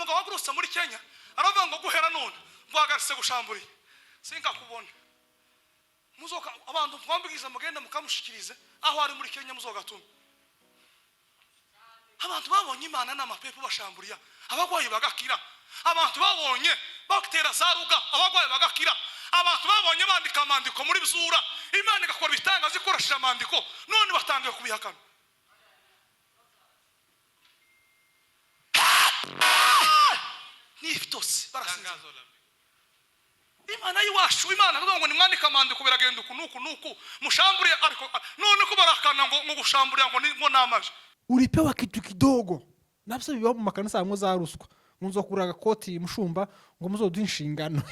umugabo wagurutse muri Kenya aravuga ngo guhera none ngwagaritse gushamburiye singa kubona muzoka abantu twambwiza mugenda mukamushikirize aho ari muri Kenya muzogatuma abantu babonye Imana n'amapepo bashamburiya abagwayi bagakira abantu babonye bakitera zaruga abagwayi bagakira abantu babonye bandika amandiko muri bizura Imana igakora bitangaza ikoresheje amandiko none batangiye kubihakana nifitose barasinza Imana yiwashu Imana ngo nimwandika amandiko biragenda nuku mushamburiye ariko none ko barakana ngo gushamburiya ngo namaje ulipewa kitu kidogo nabyo bibaho mu makanisa amwe za ruswa munzo kuraga koti mushumba ngo muzoduha inshingano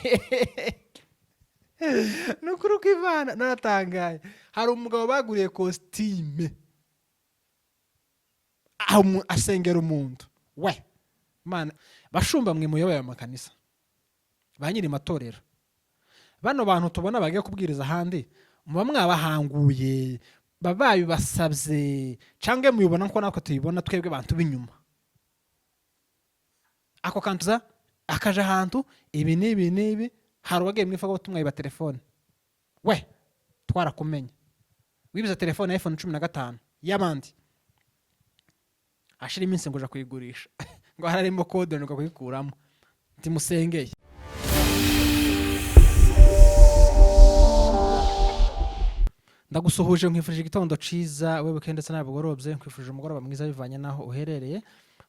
nukuri ko Imana naratangaye hari umugabo baguriye costume asengera umuntu we Mana bashumba mwe muyoboye amakanisa banyiri matorero bano bantu tubona bagiye kubwiriza handi muba mwabahanguye babaye basabye cyangwa muyibona ko nako tuyibona twebwe bantu binyuma ako kantuza akaje ahantu ibi nibi hari wagiye mwifa ko tumwaye ba telefone we twarakumenye wibiza telefone ya iPhone 15 yabandi ashira iminsi ngoja kuyigurisha ngo hararimo code nuko kuyikuramo nti musengeye ndagusuhuje nkwifurije igitondo ciza wewe kendetse n'abagorobye nkwifurije umugoroba mwiza bivanye naho uherereye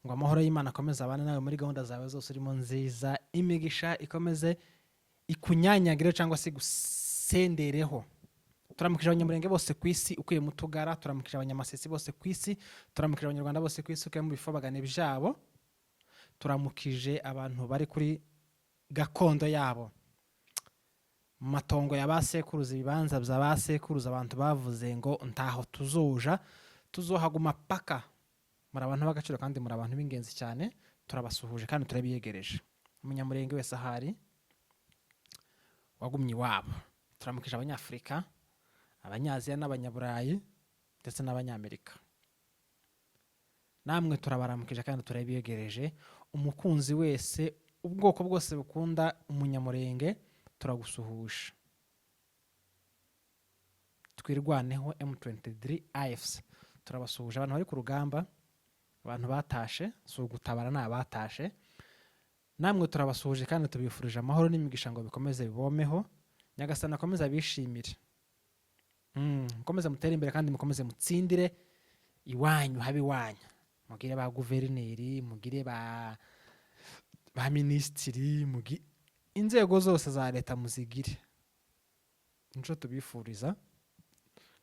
ngo amahoro y'Imana akomeze abane nawe muri gahunda zawe zose urimo nziza imigisha ikomeze ikunyanyagire cyangwa se gusendereho turamukije abanyamurenge bose kwisi ukuye mutugara turamukije abanyamasisi bose kwisi turamukije abanyarwanda bose kwisi ukuye mu bifobagane byabo turamukije abantu bari kuri gakondo yabo matongo yabasekuruza ibibanza by'abasekuruza abantu bavuze ngo ntaho tuzohaguma paka muri abantu b'agaciro kandi muri abantu b'ingenzi cyane turabasuhuje kandi turabiyegereje umunyamurenge wese ahari wagumye iwabo turamukije abanyafrika abanyaziya n'abanyaburayi ndetse n'abanyamerika namwe turabaramukije kandi turabiyegereje umukunzi wese ubwoko bwose bukunda umunyamurenge turagusuhuje twirwaneho M23 AFC turabasuhuje abantu bari ku rugamba abantu batashe so gutabara n'abatashe namwe turabasuhuje kandi tubifurije amahoro n'imigisha ngo bikomeze bibomeho nyagasana akomeza bishimire mukomeze mutere imbere kandi mukomeze mutsindire iwanyu habi wanyu mugire ba guverineri mugire ba ministeri inzego zose za leta muzigire nico tubifuriza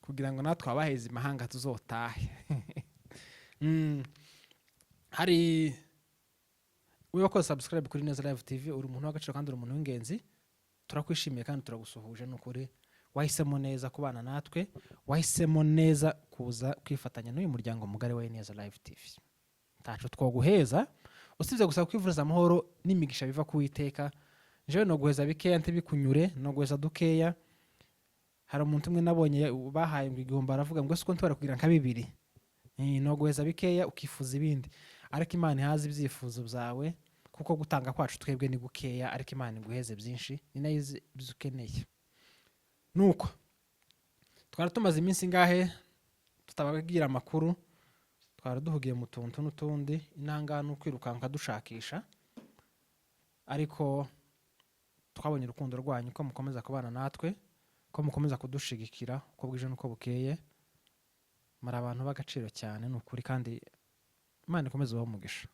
kugira ngo natwe abaheze imahanga tuzotahe hari wewe ko subscribe kuri Neza Live TV uri umuntu w'agaciro kandi uri umuntu w'ingenzi turakwishimiye kandi turagusuhuje n'ukuri wahisemo neza kubana natwe wahisemo neza kuza kwifatanya n'uyu muryango mugari wa Neza Live TV taco twoguheza usibye gusa kwivuriza amahoro n'imigisha biva ku Uwiteka jewe no guheza bikeya ntibikunyure no guheza dukeya hari umuntu umwe nabonye bahaye ngo igihomba aravuga ngo siko ntwara kugira nka bibiri no guheza bikeya ukifuza ibindi ariko Imana ihaza ibyifuzo byawe kuko gutanga kwacu twebwe ni gukeya ariko Imana iguheze byinshi ni nayo bizukeneye nuko twara tumaze iminsi ngahe tutabagira amakuru twara duhugiye mu tuntu n'utundi inangano kwirukanka dushakisha ariko twabonye urukundo rwanyu ko mukomeza kubana natwe ko mukomeza kudushigikira uko bwije nuko bukeye mara abantu b'agaciro cyane n'ukuri kandi Imana ikomeze ubaho umugisha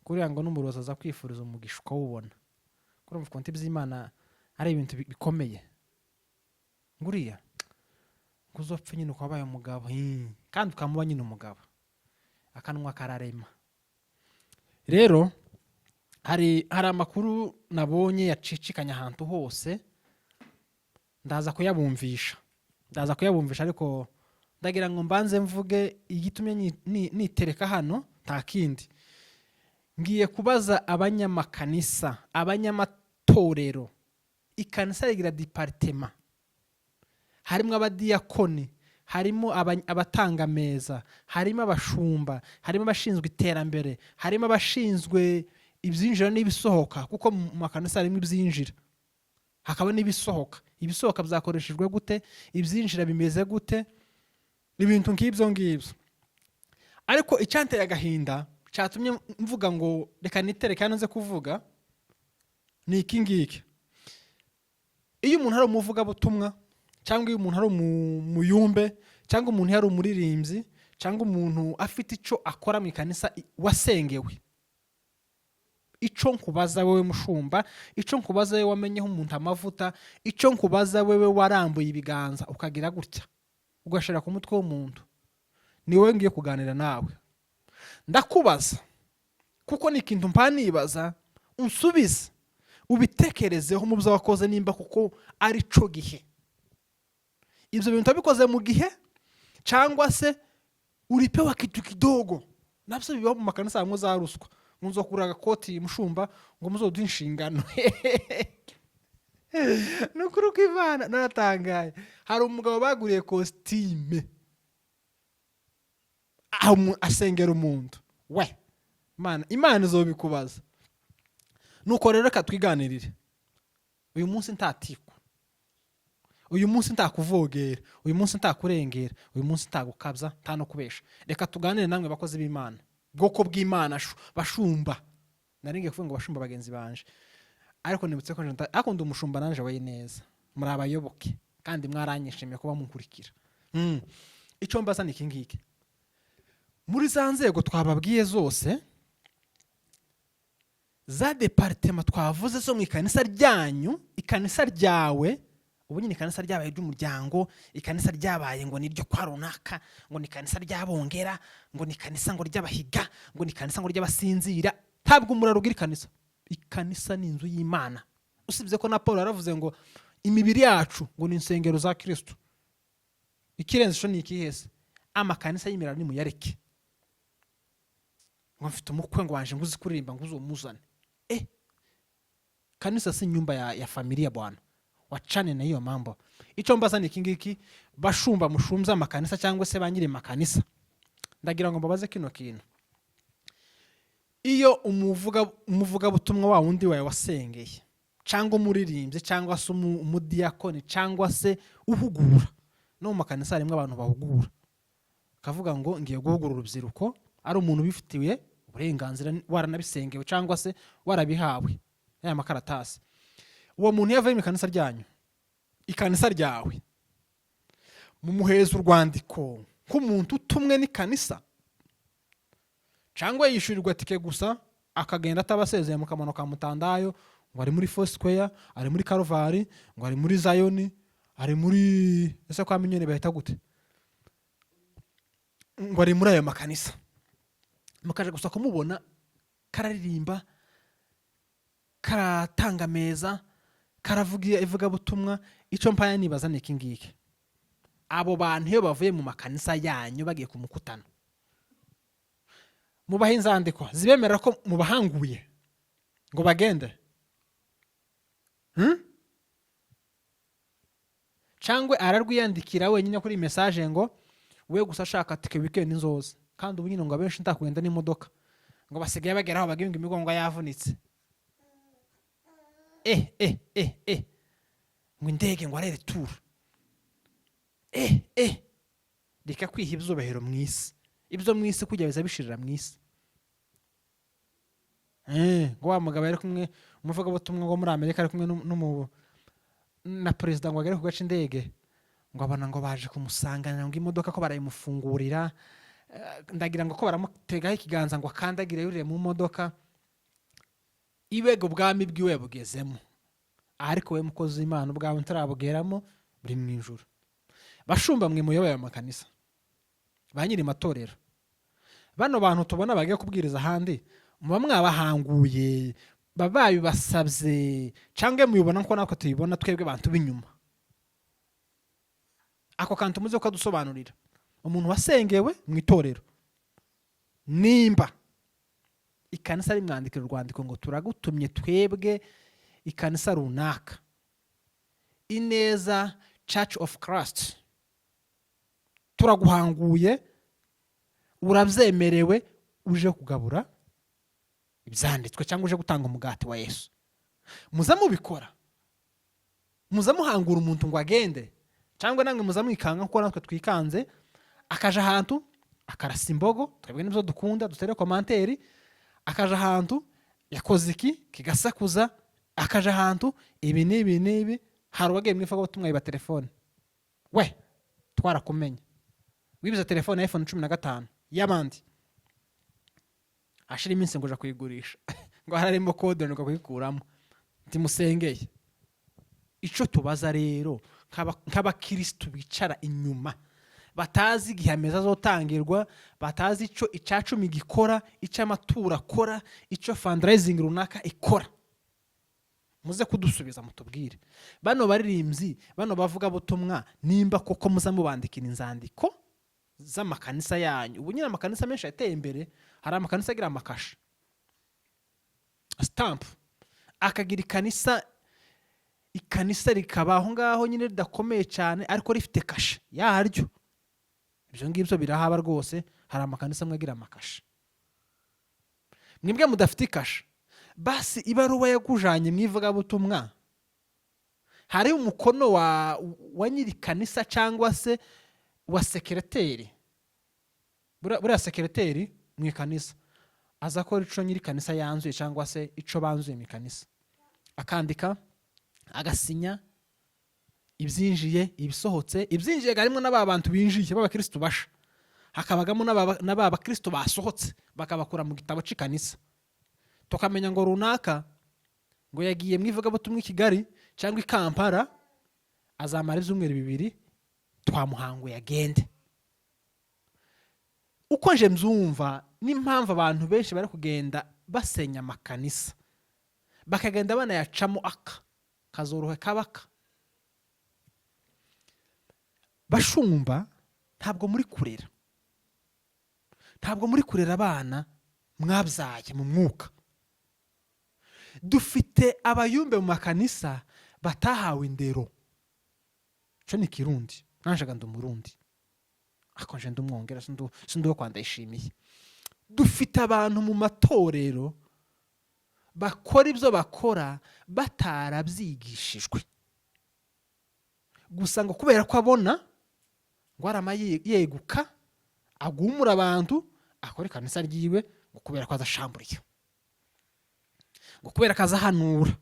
kuriya ngo n'umuroza aza kwifuriza umugisha uko ubona kuri mu konti by'Imana ari ibintu bikomeye nguriya nguzopfe nyine uko wabaye umugabo kandi ukamuba nyine umugabo akanwa kararema rero hari amakuru nabonye yacicikanya ahantu hose ndaza kuyabumvisha ariko ndagira ngo mbanze mvuge igitumye nitereka hano nta kindi ngiye kubaza abanyamakanisa abanyamatorero ikanisa rigira departement harimo abadiyakoni harimo abatanga meza, harimo abashumba, harimo abashinzwe iterambere, harimo abashinzwe ibyinjira n'ibisohoka, kuko mu makanisa harimo ibyinjira hakaba n'ibisohoka. Ibisohoka byakoreshejwe gute, ibyinjira bimeze gute, ibintu nk'ibyo ngibyo. Ariko icyanteye agahinda cyatumye mvuga ngo reka nitereke hano nze kuvuga ni iki ngiki. Iyo umuntu ari umuvugabutumwa, cyangwa iyo umuntu ari umuyumbe, cyangwa umuntu yari umuririmbyi, cyangwa umuntu afite icyo akora mu ikanisa wasengewe, icyo nkubaza wewe mushumba, icyo nkubaza wewe wamenyeho umuntu amavuta, icyo nkubaza wewe warambuye ibiganza ukagira gutya ugashira ku mutwe w'umuntu, ni wowe ngiye kuganira nawe. Ndakubaza kuko ni ikintu mpanibaza, unsubize ubitekerezeho mu byo wakoze, nimba kuko ari cyo gihe. Ibyo bintu wabikoze mu gihe, cyangwa se ulipewa kitu kidogo. Nabyo bibaho mu makanisa hamwe za ruswa, nzokura agakoti mushumba ngo muzoduhe inshingano. Nukuri ko Imana naratangaye. Hari umugabo baguriye kositime asengera umuntu, we Imana izobikubaza. Nuko rero reka twiganirire. Uyu munsi ntatikwa, uyu munsi ntakuvogera, uyu munsi ntakurengera, uyu munsi ntagukabya, nta no kubesha. Reka tuganire namwe bakozi b'Imana, bwoko bw'Imana, bashumba. Naringiye kuvuga ngo bashumba bagenzi banje, ariko nibutse ko akunda umushumba nanje waye neza, muri abayoboke kandi mwaranyishimiye kuba munkurikira. Icyo mbaza ni iki ngiki. Muri za nzego twababwiye zose, za departement twavuze zo mu ikanisa ryanyu, ikanisa ryawe, ubu nyine ikanisa ryabaye ry'umuryango, ikanisa ryabaye ngo niryo kwa runaka, ngo ni ikanisa ryabongera, ngo ni ikanisa ngo ry'abahiga, ngo ni ikanisa ngo ry'abasinzira. Ntabwo murarugira ikanisa. Ikanisa ni inzu y'Imana. Usibye ko na Paul yaravuze ngo imibiri yacu ngo ni insengero za Kristo. Ikirenze cyo ni ikihese, amakanisa y'imira ni muyareke. Ngo mfite umukwe ngo wanje nguzi kuririmba ngo uzomuzane. Kanisa si nyumba ya familia bwana. Wachane na hiyo mambo. Icyo mbaza ni iki ngiki, bashumba mushumza amakanisa cyangwa se banyire makanisa. Ndagira ngo mbabaze kino kintu. Iyo umuvuga butumwa wa wundi wawe wasengeye, cyangwa umuririmbye, cyangwa se umudiyakoni, cyangwa se uhugura. No mu makanisa harimo abantu bahugura. Kavuga ngo ngiye guhugura urubyiruko, ari umuntu bifitiwe uburenganzira, waranabisengewe cyangwa se warabihawe aya makaratasi. Uwo muntu yavuye mu ikanisa ryanyu, ikanisa ryawe, mumuheza urwandiko nk'umuntu utumwe n'ikanisa, cyangwa yishyurirwa tike gusa akagenda atabasezeye mu kamano ka Mutandayo, ngo ari muri Foursquare, ari muri Calvary, ngo ari muri Zion, ari muri ese kwa Minyoni bahita gute, ngo ari muri ayo makanisa. Mukaje gusa kumubona kararirimba, karatanga meza, karavuga ivuga butumwa. Icyo mpaya nibaza ni iki ngiki. Abo bantu iyo bavuye mu makanisa yanyu bagiye kumukutana, mubaha inzandiko zibemerera ko mubahanguye ngo bagende, cyangwa ararwiyandikira wenyine kuri message ngo we gusa ashaka tike weekend nzoza, kandi ubu nyine ngo abenshi ntakugenda n'imodoka, ngo basigaye bageraho baginga imigongo yavunitse. Ngo indege ngo arere tour. Reka kwiha ibyubahiro mu isi, ibyo mu isi kujya biza bishirira mu isi. Ngo wa mugabo ari kumwe umuvuga butumwa ngo muri Amerika ari kumwe na president ngo agere ku gace indege, ngo abana ngo baje kumusanganira ngo imodoka ko barayimufungurira, ndagira ngo ko baramutegaho ikiganza ngo akandagire yurire mu modoka. Ibego bwami bwiwe bugezemo, ariko we mukozi w'Imana ubwawe ntarabugeramo, buri mu ijuru. Bashumba mwe muyoboye amakanisa, banyiri matorero, bano bantu tubona bagiye kubwiriza ahandi, muba mwabahanguye, babaye basabye, cyangwa muyibona ko nako tuyibona twebwe bantu b'inyuma. Ako kantu muze ko dusobanurira umuntu wasengewe mu itorero, nimba ikanisa rimwandikira urwandiko ngo turagutumye twebwe ikanisa runaka, Ineza Church of Christ, turaguhanguye, urabyemerewe, uje kugabura ibyanditswe cyangwa uje gutanga umugati wa Yesu. Muza mubikora, muza muhangura umuntu ngo agende, cyangwa namwe muza mwikanga kuko natwe twikanze, akaja ahantu akarasa imbogo, twebwe nibyo dukunda, dutere komanteri, akaja ahantu yakoze iki kigasakuza, akaja ahantu ibi n'ibi, hari uwagiye mwifa ko tumwayiba telefone, we twarakumenye wibiza telefone ya iPhone 15 y'abandi, ashira iminsi ngo uja kuyigurisha ngo hararimo code nuko kuyikuramo, ntimusengeye. Ico tubaza rero nk'abakristo bicara inyuma, batazi igihe ameza azotangirwa, batazi ico icacumi gikora, ico amatura akora, ico fundraising runaka ikora, muze kudusubiza mutubwire. Bano baririmbyi, bano bavuga butumwa, nimba koko muza mubandikira inzandiko z'amakanisa yanyu. Ubu nyine amakanisa menshi yateye imbere, hari amakanisa agira amakasha stamp, akagira ikanisa rikabaho ngaho nyine ridakomeye cyane ariko rifite kasha yaryo. Ibyo ngibyo birahaba rwose, hari amakanisa amwe agira amakasha. Mwebwe mudafite kasha, basi ibaruwa yakujanye mwivuga butumwa, hari umukono wa nyiri kanisa cyangwa se wa sekreteri. Buriya sekreteri mu kanisa aza ko ico nyiri kanisa yanzuye cyangwa se ico banzuye mu kanisa, akandika agasinya ibyinjiye ibisohotse. Ibyinjiye garimo n'abantu binjiye b'abakristo basha, hakabagamo n'abakristo basohotse bakabakura mu gitabo cy'ikanisa, tukamenya ngo runaka ngo yagiye mwivuga butumwa i Kigali cyangwa i Kampala, azamara ibyumweru 2 twamuhanguye agende. Uko nje mzumva n'impamvu abantu benshi bari kugenda basenya amakanisa, bakagenda banayacamo kazorohe kabaka. Bashumba, ntabwo muri kurera, ntabwo muri kurera abana mwabyaye mu mwuka. Dufite abayumbe mu makanisa batahawe indero. Cyo ni Kirundi, nanjaga ndumurundi, akonje ndumwongera sinduwo kwandayishimiye. Dufite abantu mu matorero bakora ibyo bakora batarabyigishijwe, gusa ngo kubera ko abona ngo arama yeguka agumura abantu akora kanisa ryiwe, ngo kubera ko azashamburiye, ngo kubera ko azahanura.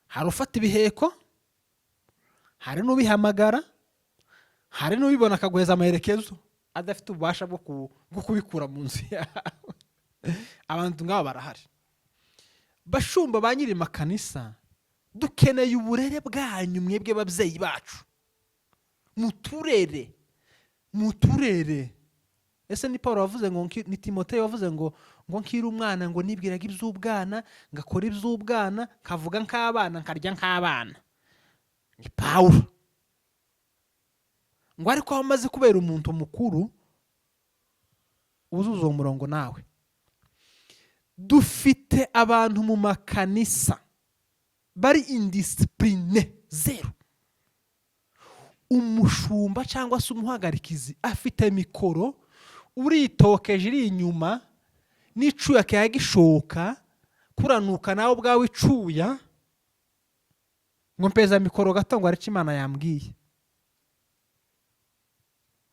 Hari ufata ibiheko, hari n'ubihamagara, hari n'ubibona akaguheza amaherekezo adafite ububasha bwo kubikura mu nzu yawe. Abantu ngabo barahari. Bashumba ba nyiri makanisa, dukeneye uburere bwanyu mwebwe babyeyi bacu, muturere. Ese ni Paulo wavuze ngo, ni Timoteyo wavuze ngo nkiri umwana ngo nibwiraga iby'ubwana, ngakora iby'ubwana, kavuga nk'abana, nkarya nk'abana. Ni Paulo. Ngo ariko amaze kubera umuntu mukuru, uzuza umurongo nawe. Dufite abantu mu makanisa bari indiscipline zero. Umushumba cyangwa se umuhagarikizi afite mikoro, uritokeje iri inyuma, n'icuya kayagishoka kuranuka nawe ubwawe icuya, ngo mpeza mikoro gato ngo areke Imana yambwiye.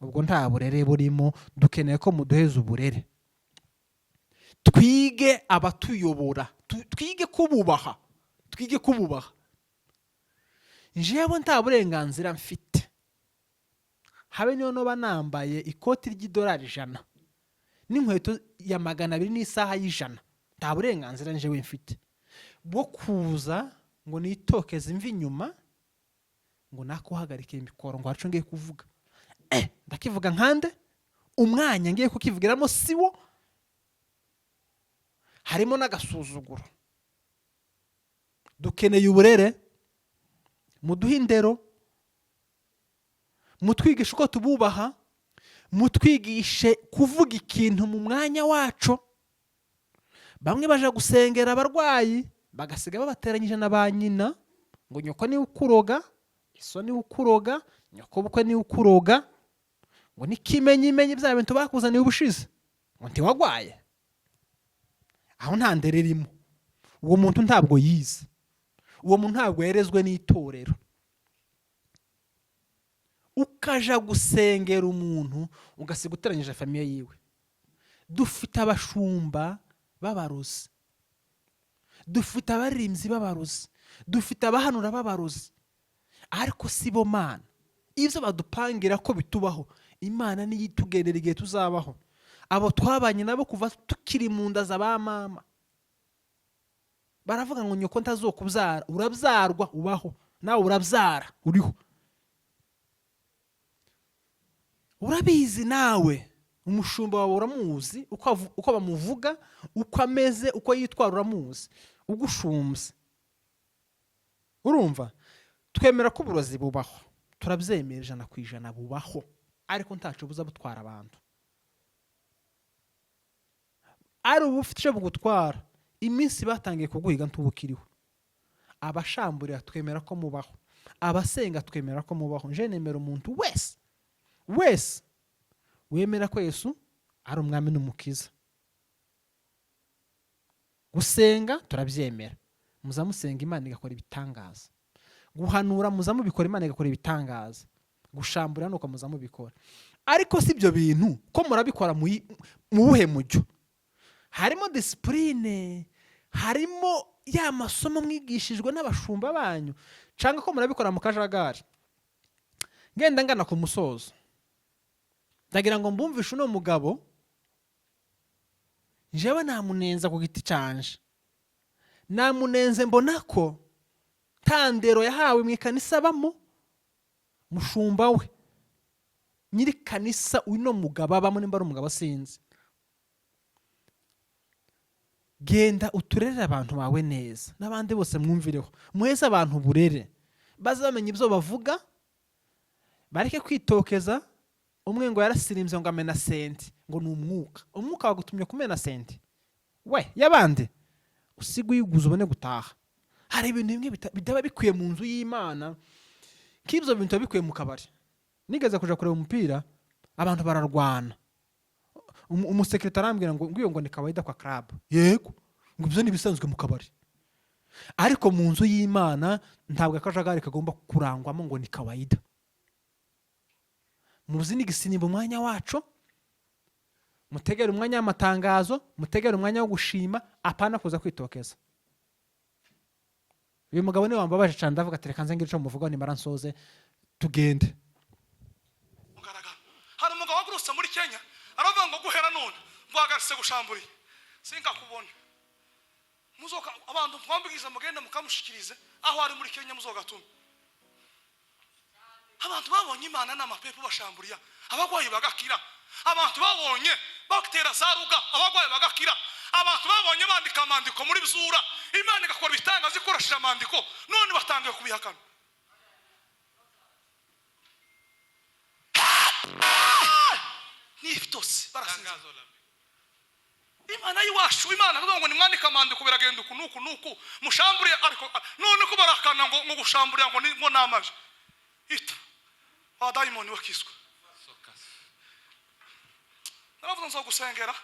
Ubwo nta burere burimo. Dukeneye ko muduheza uburere, twige abatuyobora, twige kububaha, Njewe nta burenganzira mfite, habe niyo noba nambaye ikoti $100 n'inkweto ya 200 n'isaha y'100, nta burenganzira njewe mfite bwo kuza ngo nitokeze imvi inyuma ngo nakuhagarike imikoro ngo arico ngiye kuvuga. Ndakivuga nkande, umwanya ngiye kukivugiramo siwo, harimo n'agasuzuguro. Dukeneye uburere, muduhe indero, mutwigishe uko tububaha, mutwigishe kuvuga ikintu mu mwanya wacu. Bamwe baje gusengera abarwayi bagasiga babateranyije na ba nyina, ngo nyoko ni ukuroga, iso ni ukuroga, nyoko bukwe niwe ukuroga ngo n'ikimenyimenyi bya bintu bakuzaniye ubushize ngo ntiwagwaye. Aho nta ndere irimo. Uwo muntu ntabwo yize, uwo muntu ntabwo yerezwe n'itorero. Ukaja gusengera umuntu ugasiga uteranyije famiye yiwe. Dufite abashumba b'abarozi, dufite abaririmbyi b'abarozi, dufite abahanura b'abarozi, ariko si bo Mana. Ibyo badupangira ko bitubaho, Imana niyo itugenera igihe tuzabaho. Abo twabanye nabo kuva tukiri mu nda za ba mama baravuga ngo nyoko ntazokubyara. Urabyarwa ubaho, nawe urabyara uriho. Urabizi nawe umushumba wawe uramuzi, uko bamuvuga, uko ameze, uko yitwara uramuzi, ugushumbye. Urumva? Twemera ko uburozi bubaho, turabyemera 100% bubaho, ariko ntaco buza butwara abantu. Ari ubufite cyo bugutwara, iminsi batangiye kuguhiga ntubukiriho. Abashamburira twemera ko mubaho, abasenga twemera ko mubaho. Nje nemera umuntu wese wemera ko Yesu ari umwami n'umukiza. Gusenga turabyemera, muzamusenga Imana igakora ibitangaza. Guhanura muzamubikora Imana igakora ibitangaza. Gushambura nuko muzamubikora. Ariko si byo bintu ko murabikora mu buhe mujyo. Harimo discipline, harimo ya masomo mwigishijwe n'abashumba banyu, cyangwa ko murabikora mu kajagari. Ngenda ngana ku musozo, ndagira ngo mbumvishe uno mugabo jewe namunenza ku giti canje. Namunenze mbona ko tandero yahawe mu ikanisa bamo, mushumba we nyiri kanisa uno mugabo abamo, nimba ari umugabo sinzi. Genda uturere abantu bawe neza, n'abandi bose mwumvireho, muheze abantu burere, bazamenye ibyo bavuga, bareke kwitokeza. Umwe ngo yarasirimbye ngo amena senti, ngo ni umwuka wagutumye kumena senti. We yabande usiga uyiguze ubone gutaha. Hari ibintu bimwe bitaba bikwiye mu nzu y'Imana, k'ibyo bintu bikwiye mu kabari. Nigeze kuja kureba umupira, abantu bararwana. Umusekretari arambwira ngo ngiyo ngo ni kawaida kwa club. Yego, ngo ibyo ni bisanzwe mu kabari. Ariko mu nzu y'Imana ntabwo akajagari kagomba kurangwamo ngo ni kawaida. Muzi n'igisinimba umwanya wacu, mutegera umwanya w'amatangazo, mutegera umwanya wo gushima, apana kuza kwitokeza. Uyu mugabo ni wambabaje cyane, ndavuga ati reka nze ngire ico muvuga nimara nsoze tugende. Hari umugabo wagurutse muri Kenya aravuga ngo guhera none ngwagaritse gushamburiye sinka kubona. Muzoka abantu twambwiza mugende mukamushikirize aho ari muri Kenya muzogatuma. Abantu babonye Imana n'amapepo bashamburiya, abagwayi bagakira. Abantu babonye bakitera zaruga, abagwayi bagakira. Abantu babonye bandika amandiko muri Bizura, Imana igakora ibitangaza ikoresheje amandiko, none batangiye kubihakana. Nifitose barasinza. Imana yiwashu, Imana ngo ni mwandika amandiko biragenda nuku mushamburiye, ariko none ko barakana ngo gushamburiya ngo namaje. Ita abadayimoni bakizwa. Naravuga nzo gusengera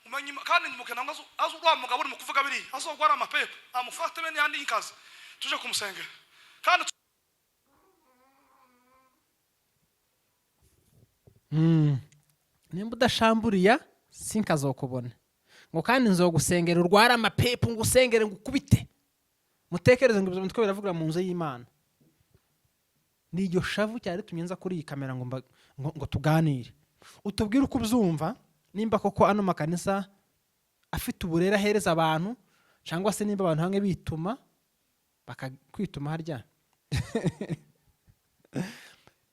umenye kandi ndimukena ngo azurwa mugabo uri mu kuvuga biri azogwara amapepo amufate bene yandi inkazi tuje kumusengera. Kandi nimba udashamburiya sinkazokubona. Ngo kandi nzogusengera urwara amapepo ngo usengere ngo ukubite. Mutekereze ngo ibyo mutwe biravugira mu nzu y'Imana. Ni iryo shavu cyari tumenza kuri iyi kamera ngo tuganire. Utubwire uko ubyumva, nimba koko ano makanisa afite uburera hereza abantu, cyangwa se nimba abantu hamwe bituma bakakwituma harya.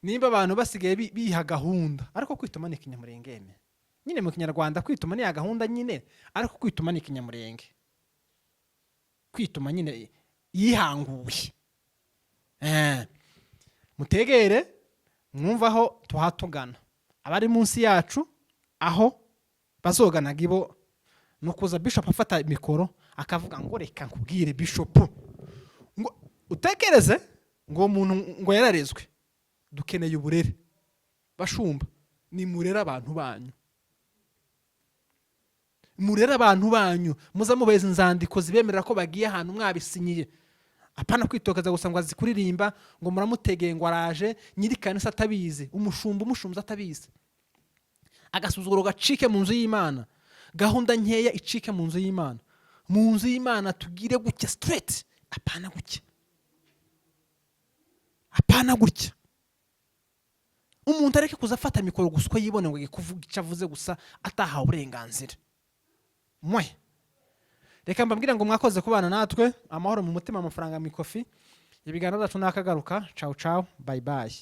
Nimba abantu basigaye biha gahunda, ariko kwituma ni ikinyamurengeme. Nyine mu Kinyarwanda kwituma ni ya gahunda nyine, ariko kwituma ni ikinyamurenge. Kwituma nyine yihanguye. Mutegere mwumvaho tuhatugana. Abari munsi yacu aho bazoganaga ibo nukuza bishop afata mikoro akavuga ngo reka nkubwire bishop ngo utekereze ngo umuntu ngo yararezwe dukeneye uburere. Bashumba, ni murera abantu banyu, murera abantu banyu, muza mubeza inzandiko zibemerera ko bagiye ahantu mwabisinyiye. Apana kwitokeza gusa ngo azikuririmba ngo muramutegeye ngo araje, nyiri kanisa atabizi, umushumza atabizi. Agasuzuguro gacike mu nzu y'Imana, gahunda nkeya icike mu nzu y'Imana. Mu nzu y'Imana tugire gutya straight, apana gutya, apana gutya. Umuntu areke kuzafata mikoro gusa uko yibone ngo kuvuga icyo avuze gusa atahawe uburenganzira. Mwe reka mbabwire ngo mwakoze kubana natwe. Amahoro mu mutima, amafaranga mu ikofi. Ibiganiro byacu nakagaruka. Ciao ciao, bye bye.